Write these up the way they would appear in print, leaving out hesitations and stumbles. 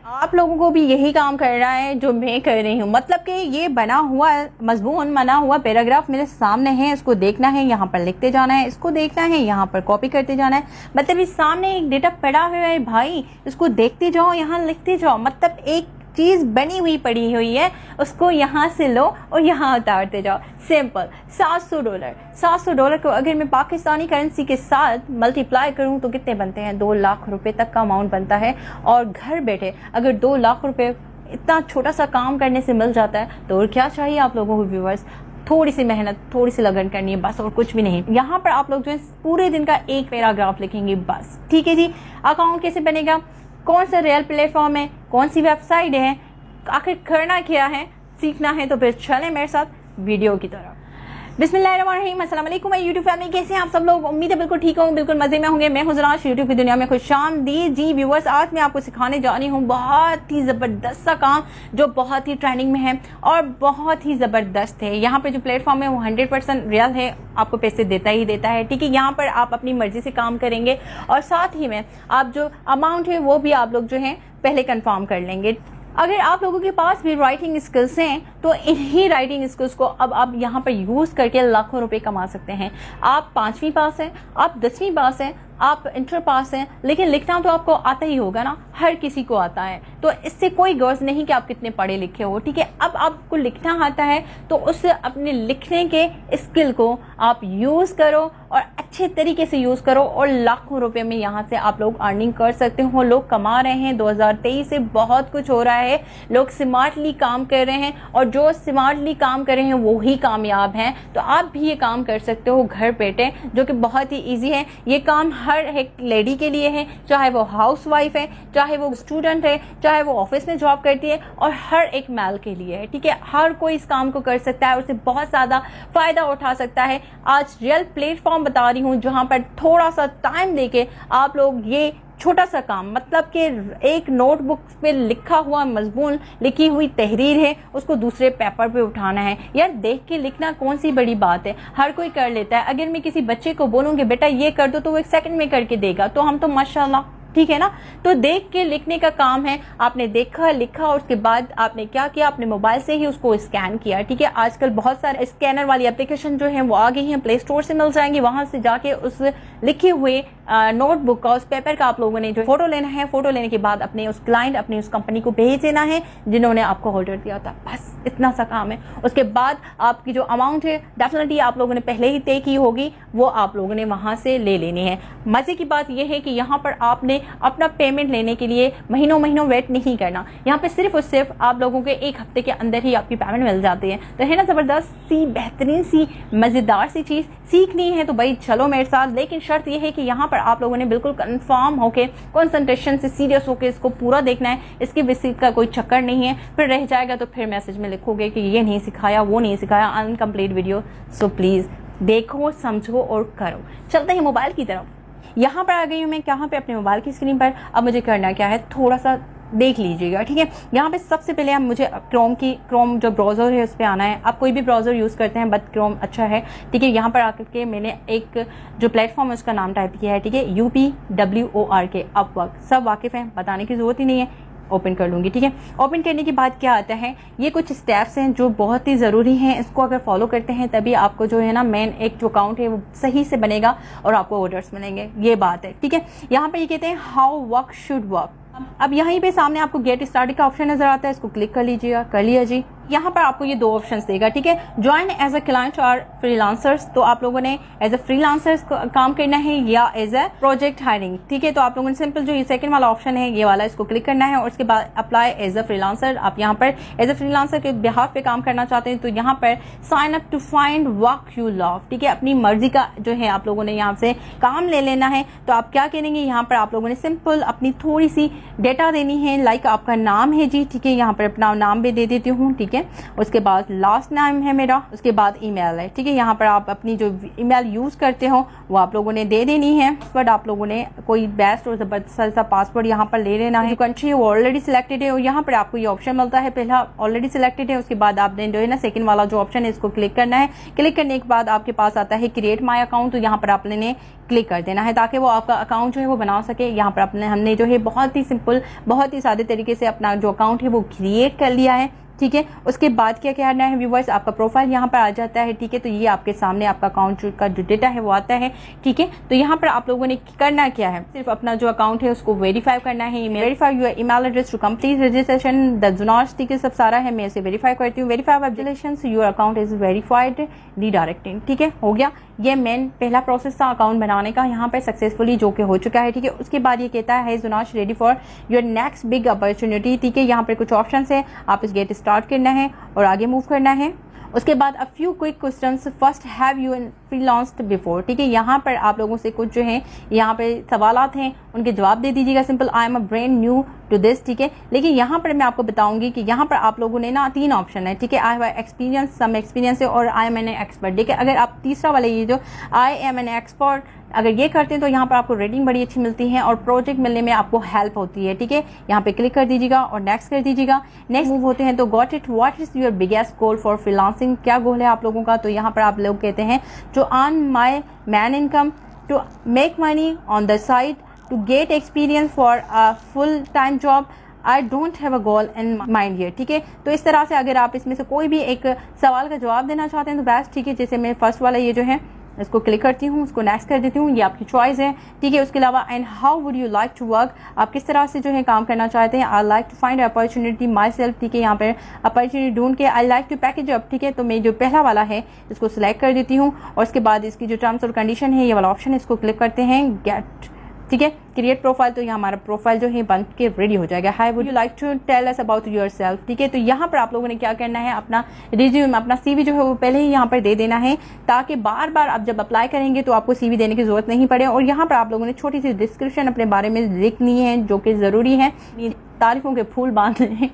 आप लोगों को भी यही काम करना है जो मैं कर रही हूँ। मतलब कि ये बना हुआ मजमून बना हुआ पैराग्राफ मेरे सामने है, इसको देखना है, यहाँ पर लिखते जाना है, इसको देखना है, यहाँ पर कॉपी करते जाना है। मतलब इस सामने एक डेटा पड़ा हुआ है भाई, इसको देखते जाओ, यहाँ लिखते जाओ। मतलब एक चीज़ बनी हुई पड़ी हुई है, उसको यहाँ से लो और यहाँ उतारते जाओ। सिंपल। $700 को अगर मैं पाकिस्तानी करेंसी के साथ मल्टीप्लाई करूँ तो कितने बनते हैं? 2 लाख रुपए तक का अमाउंट बनता है। और घर बैठे अगर 2 लाख रुपए इतना छोटा सा काम करने से मिल जाता है तो और क्या चाहिए आप लोगों को व्यूअर्स? थोड़ी सी मेहनत, थोड़ी सी लगन करनी है बस, और कुछ भी नहीं। यहाँ पर आप लोग जो है पूरे दिन का एक पैराग्राफ लिखेंगे बस। ठीक है जी। अकाउंट कैसे बनेगा, कौन सा रियल प्लेटफॉर्म है, कौन सी वेबसाइट है, आखिर करना क्या है, सीखना है तो फिर चलें मेरे साथ वीडियो की तरफ। बिस्मिल्लाहिर्रहमानिर्रहीम। अस्सलाम वालेकुम माय यूट्यूब फैमिली, कैसे हैं आप सब लोग? उम्मीद है बिल्कुल ठीक होंगे, बिल्कुल मजे में होंगे। मैं हुजराश यूट्यूब की दुनिया में खुशामदीद जी व्यूअर्स। आज मैं आपको सिखाने जा रही हूँ बहुत ही ज़बरदस्त सा काम जो बहुत ही ट्रेंडिंग में है और बहुत ही ज़बरदस्त है। यहाँ पे जो प्लेटफॉर्म है वो 100% रियल है, आपको पैसे देता ही देता है। ठीक है, यहाँ पर आप अपनी मर्जी से काम करेंगे और साथ ही में आप जो अमाउंट है वो भी आप लोग जो है पहले कंफर्म कर लेंगे। अगर आप लोगों के पास भी राइटिंग स्किल्स हैं तो इन्हीं राइटिंग स्किल्स को अब आप यहाँ पर यूज़ करके लाखों रुपए कमा सकते हैं। आप 5वीं पास हैं, आप 10वीं पास हैं, आप इंटर पास हैं, लेकिन लिखना तो आपको आता ही होगा ना, हर किसी को आता है। तो इससे कोई गर्ज नहीं कि आप कितने पढ़े लिखे हो। ठीक है, अब आपको लिखना आता है तो उस अपने लिखने के स्किल को आप यूज़ करो और अच्छे तरीके से यूज़ करो और लाखों रुपए में यहाँ से आप लोग अर्निंग कर सकते हो। लोग कमा रहे हैं, 2023 से बहुत कुछ हो रहा है, लोग स्मार्टली काम कर रहे हैं और जो स्मार्टली काम कर रहे हैं वो ही कामयाब हैं। तो आप भी ये काम कर सकते हो घर बैठे, जो कि बहुत ही ईजी है। ये काम हर एक लेडी के लिए है, चाहे वो हाउसवाइफ है, चाहे वो स्टूडेंट है, चाहे वो ऑफिस में जॉब करती है, और हर एक मेल के लिए है। ठीक है, हर कोई इस काम को कर सकता है और उससे बहुत ज़्यादा फ़ायदा उठा सकता है। आज रियल प्लेटफॉर्म बता रही हूँ जहाँ पर थोड़ा सा टाइम देके आप लोग ये छोटा सा काम, मतलब कि एक नोटबुक पे लिखा हुआ मजमून, लिखी हुई तहरीर है, उसको दूसरे पेपर पे उठाना है। यार देख के लिखना कौन सी बड़ी बात है, हर कोई कर लेता है। अगर मैं किसी बच्चे को बोलूँगी बेटा ये कर दो तो वो 1 सेकंड में करके देगा, तो हम तो माशाल्लाह। ठीक है ना, तो देख के लिखने का काम है। आपने देखा, लिखा और उसके बाद आपने क्या किया, अपने मोबाइल से ही उसको स्कैन किया। ठीक है, आजकल बहुत सारे स्कैनर वाली एप्लीकेशन जो है वो आ गई हैं, प्ले स्टोर से मिल जाएंगी। वहां से जाके उस लिखे हुए नोटबुक का, उस पेपर का आप लोगों ने जो फोटो लेना है, फोटो लेने के बाद अपने उस क्लाइंट, अपनी उस कंपनी को भेज देना है जिन्होंने आपको होल्डर दिया था। बस इतना सा काम है। उसके बाद आपकी जो अमाउंट है डेफिनेटली आप लोगों ने पहले ही तय की होगी, वो आप लोगों ने वहां से ले लेनी है। मजे की बात यह है कि यहाँ पर आपने अपना पेमेंट लेने के लिए महीनों वेट नहीं करना। यहाँ पे सिर्फ और सिर्फ आप लोगों के 1 हफ्ते के अंदर ही आपकी पेमेंट मिल जाती है। तो है ना ज़बरदस्त सी, बेहतरीन सी, मज़ेदार सी चीज़। सीखनी है तो भाई चलो मेरे साथ, लेकिन शर्त यह है कि यहाँ पर आप लोगों ने बिल्कुल कंफर्म होके, कंसंट्रेशन से, सीरियस होके इसको पूरा देखना है। इसकी विजिट का कोई चक्कर नहीं है, फिर रह जाएगा तो फिर मैसेज में लिखोगे कि ये नहीं सिखाया, वो नहीं सिखाया, अनकम्प्लीट वीडियो। सो प्लीज़ देखो, समझो और करो। चलते हैं मोबाइल की तरफ। यहाँ पर आ गई हूँ मैं, कहाँ पे? अपने मोबाइल की स्क्रीन पर। अब मुझे करना क्या है, थोड़ा सा देख लीजिएगा। ठीक है, यहाँ पे सबसे पहले हम मुझे क्रोम जो ब्राउज़र है उस पर आना है। आप कोई भी ब्राउज़र यूज़ करते हैं बट क्रोम अच्छा है। ठीक है, यहाँ पर आकर के मैंने एक जो प्लेटफॉर्म है उसका नाम टाइप किया है। ठीक है, UPWORK, अपवर्क। सब वाकिफ़ हैं, बताने की ज़रूरत ही नहीं है। ओपन कर लूँगी। ठीक है, ओपन करने के बाद क्या आता है, ये कुछ स्टेप्स हैं जो बहुत ही ज़रूरी हैं। इसको अगर फॉलो करते हैं तभी आपको जो है ना मेन एक जो अकाउंट है वो सही से बनेगा और आपको ऑर्डर्स मिलेंगे। ये बात है। ठीक है, यहाँ पर ये कहते हैं हाउ वर्क शुड वर्क। अब यहीं पे सामने आपको गेट स्टार्ट का ऑप्शन नजर आता है, इसको क्लिक कर लीजिएगा। कर लिया जी। यहाँ पर आपको ये 2 ऑप्शंस देगा। ठीक है, ज्वाइन एज अ क्लाइंट और फ्रीलांसर्स। तो आप लोगों ने एज अ फ्रीलांसर्स काम करना है या एज अ प्रोजेक्ट हायरिंग। ठीक है, तो आप लोगों ने सिंपल जो ये सेकंड वाला ऑप्शन है ये वाला, इसको क्लिक करना है और उसके बाद अप्लाई एज अ फ्रीलांसर। आप यहाँ पर एज अ फ्रीलांसर के बिहाफ पे काम करना चाहते हैं तो यहाँ पर sign up to find work you love. ठीक है, अपनी मर्जी का जो है आप लोगों ने यहाँ से काम ले लेना है। तो आप क्या करेंगे, यहाँ पर आप लोगों ने सिंपल अपनी थोड़ी सी डेटा देनी है। लाइक आपका नाम है जी, ठीक है, यहाँ पर अपना नाम भी दे देती हूँ। ठीक है, उसके बाद लास्ट नाम है मेरा, उसके बाद ईमेल है। ठीक है, यहाँ पर आप अपनी जो ईमेल यूज करते हो वो आप लोगों ने दे देनी है। बट आप लोगों ने कोई बेस्ट और जबरदस्त सा पासवर्ड यहाँ पर ले लेना है। जो कंट्री है वो ऑलरेडी सिलेक्टेड है और यहाँ पर आपको ये ऑप्शन मिलता है, पहला ऑलरेडी सिलेक्टेड है। उसके बाद आपने जो है ना सेकंड वाला जो ऑप्शन है इसको क्लिक करना है। क्लिक करने के बाद आपके पास आता है क्रिएट माई अकाउंट। तो यहाँ पर आपने क्लिक कर देना है ताकि वो आपका अकाउंट जो है वो बना सके। यहाँ पर हमने जो है बहुत ही सिंपल, बहुत ही सादे तरीके से अपना जो अकाउंट है वो क्रिएट कर लिया है, ठीक है। उसके बाद क्या करना है व्यूवर्स, आपका प्रोफाइल यहाँ पर आ जाता है, ठीक है। तो ये आपके सामने आपका अकाउंट का जो डेटा है वो आता है, ठीक है। तो यहाँ पर आप लोगों ने करना क्या है, सिर्फ अपना जो अकाउंट है उसको वेरीफाई करना है। Verify your email address to complete registration the जुनार्स, ठीक है। सब सारा है, मैं इसे वेरीफाई करती हूँ। Verify application your account is verified redirecting, ठीक है, हो गया। ये मेन पहला प्रोसेस था अकाउंट बनाने का, यहाँ पर सक्सेसफुली जो कि हो चुका है, ठीक है। उसके बाद ये कहता है जुनार्स ready for your next big opportunity, ठीक है। यहाँ पर कुछ ऑप्शन है, आप इस गेट स्टार्ट करना है और आगे मूव करना है। उसके बाद a few quick questions, first have you freelanced before, ठीक है। यहाँ पर आप लोगों से कुछ जो है यहाँ पे सवालात हैं, उनके जवाब दे दीजिएगा। Simple, I am a brand new to this, ठीक है। लेकिन यहाँ पर मैं आपको बताऊंगी कि यहाँ पर आप लोगों ने ना 3 ऑप्शन है, ठीक है। I have experience, some experience है, और आई एम एन एक्सपर्ट, ठीक है। अगर आप तीसरा वाला ये जो आई एम एन एक्सपर्ट अगर ये करते हैं तो यहाँ पर आपको रेटिंग बड़ी अच्छी मिलती है और प्रोजेक्ट मिलने में आपको हेल्प होती है, ठीक है। यहाँ पे क्लिक कर दीजिएगा और नेक्स्ट कर दीजिएगा। नेक्स्ट मूव होते हैं तो got it, what is your biggest goal for freelancing, क्या गोल है आप लोगों का। तो यहाँ पर आप लोग कहते हैं to earn my main income, to make money on the side, to get experience for a full time job, I don't have a goal in mind here, ठीक है। तो इस तरह से अगर आप इसमें से कोई भी एक सवाल का जवाब देना चाहते हैं तो बेस्ट, ठीक है। जैसे मैं फर्स्ट वाला ये जो है इसको क्लिक करती हूँ, उसको नेक्स्ट कर देती हूँ, ये आपकी चॉइस है, ठीक है। उसके अलावा and how would you like to work, आप किस तरह से जो है काम करना चाहते हैं। I like to find opportunity myself, ठीक है। यहाँ पर अपॉर्चुनिटी ढूंढ के I like to package up, ठीक है। तो मैं जो पहला वाला है इसको सिलेक्ट कर देती हूँ और उसके बाद इसकी जो टर्म्स और कंडीशन है ये वाला ऑप्शन है, इसको क्लिक करते हैं, गेट, ठीक है, क्रिएट प्रोफाइल। तो यहाँ हमारा प्रोफाइल जो है बन के रेडी हो जाएगा। Hi would you like to tell us about yourself, ठीक है। तो यहाँ पर आप लोगों ने क्या करना है, अपना रिज्यूम, अपना सीवी जो है वो पहले ही यहाँ पर दे देना है ताकि बार बार आप जब अप्लाई करेंगे तो आपको सीवी देने की जरूरत नहीं पड़े। और यहाँ पर आप लोगों ने छोटी सी डिस्क्रिप्शन अपने बारे में लिखनी है जो कि जरूरी है, तारीफों के फूल बांधने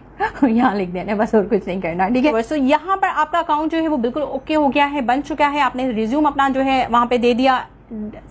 यहाँ लिख देना, बस और कुछ नहीं करना, ठीक है। तो यहाँ पर आपका अकाउंट जो है वो बिल्कुल ओके हो गया है, बन चुका है। आपने रिज्यूम अपना जो है वहां पे दे दिया,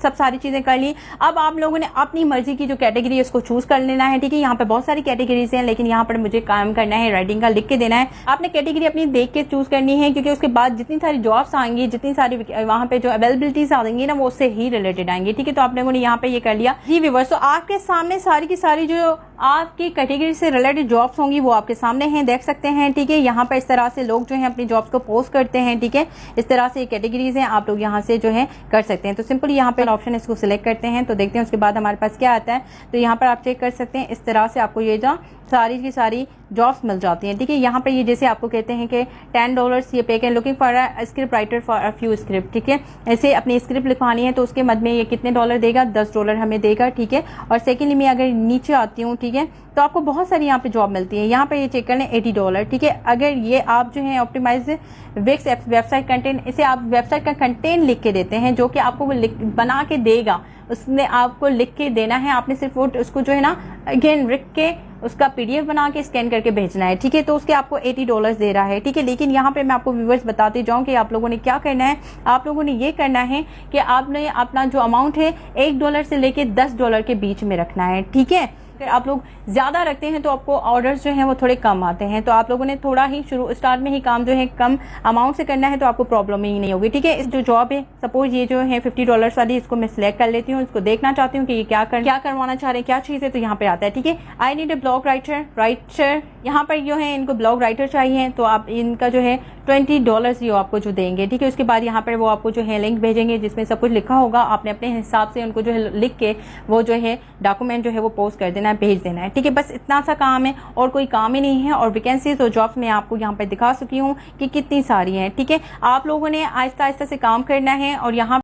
सब सारी चीजें कर ली। अब आप लोगों ने अपनी मर्जी की जो कैटेगरी है उसको चूज कर लेना है, ठीक है। यहाँ पे बहुत सारी कैटेगरीज हैं लेकिन यहाँ पर मुझे काम करना है, राइटिंग का लिख के देना है। आपने कैटेगरी अपनी देख के चूज करनी है क्योंकि उसके बाद जितनी सारी जॉब्स आएंगी, जितनी सारी वहाँ पे जो अवेलेबिलिटीज आएंगी ना वो उससे ही रिलेटेड आएंगी, ठीक है। तो आप लोगों ने यहाँ पे ये कर लिया जी व्यूअर्स। तो आपके सामने सारी की सारी जो आपकी कैटेगरी से रिलेटेड जॉब्स होंगी वो आपके सामने हैं, देख सकते हैं, ठीक है। यहाँ पर इस तरह से लोग जो है अपनी जॉब्स को पोस्ट करते हैं, ठीक है। इस तरह से कैटेगरीज हैं, आप लोग यहाँ से जो है कर सकते हैं। तो सिंपल यहाँ पे ऑप्शन इसको सिलेक्ट करते हैं तो देखते हैं उसके बाद हमारे पास क्या आता है। तो यहाँ पर आप चेक कर सकते हैं, इस तरह से आपको ये जो सारी की सारी जॉब्स मिल जाती हैं, ठीक है। यहाँ पर ये जैसे आपको कहते हैं कि $10 ये पे कर, looking for a script writer for a few script, ठीक है। ऐसे अपनी स्क्रिप्ट लिखवानी है तो उसके मद में ये कितने डॉलर देगा, $10 हमें देगा, ठीक है। और सेकेंडली मैं अगर नीचे आती हूँ, ठीक है, तो आपको बहुत सारी यहाँ पे जॉब मिलती है। यहाँ पे ये चेक कर लें $80, ठीक है। अगर ये आप जो है ऑप्टिमाइज विक्स वेबसाइट कंटेंट, इसे आप वेबसाइट का कंटेंट लिख के देते हैं जो कि आपको वो बना के देगा, उसने आपको लिख के देना है। आपने सिर्फ वो उसको जो है ना अगेन लिख के उसका PDF बना के स्कैन करके भेजना है, ठीक है। तो उसके आपको $80 दे रहा है, ठीक है। लेकिन यहाँ पे मैं आपको व्यूवर्स बताते जाऊँ कि आप लोगों ने क्या करना है। आप लोगों ने ये करना है कि आपने अपना जो अमाउंट है $1 से लेके $10 के बीच में रखना है, ठीक है। अगर आप लोग ज्यादा रखते हैं तो आपको ऑर्डर्स जो हैं वो थोड़े कम आते हैं। तो आप लोगों ने थोड़ा ही शुरू स्टार्ट में ही काम जो है कम अमाउंट से करना है तो आपको प्रॉब्लम ही नहीं होगी, ठीक है। इस जो जॉब है सपोज ये जो है $50 वाली, इसको मैं सिलेक्ट कर लेती हूँ, इसको देखना चाहती हूँ कि ये क्या करवाना चाह रहे हैं, क्या चीज है। तो यहाँ पे आता है, ठीक है, I need a blog writer. यहाँ पर जो है इनको ब्लॉग राइटर चाहिए तो आप इनका जो है $20 ये आपको जो देंगे, ठीक है। उसके बाद यहाँ पर वो आपको जो है लिंक भेजेंगे जिसमें सब कुछ लिखा होगा। आपने अपने हिसाब से उनको जो है लिख के वो जो है डॉक्यूमेंट जो है वो पोस्ट कर देना है, भेज देना है, ठीक है। बस इतना सा काम है और कोई काम ही नहीं है। और वैकेंसीज और जॉब्स मैं आपको यहाँ पर दिखा चुकी हूँ कि कितनी सारी हैं, ठीक है। आप लोगों ने आहिस्ता आहिस्ता से काम करना है और यहाँ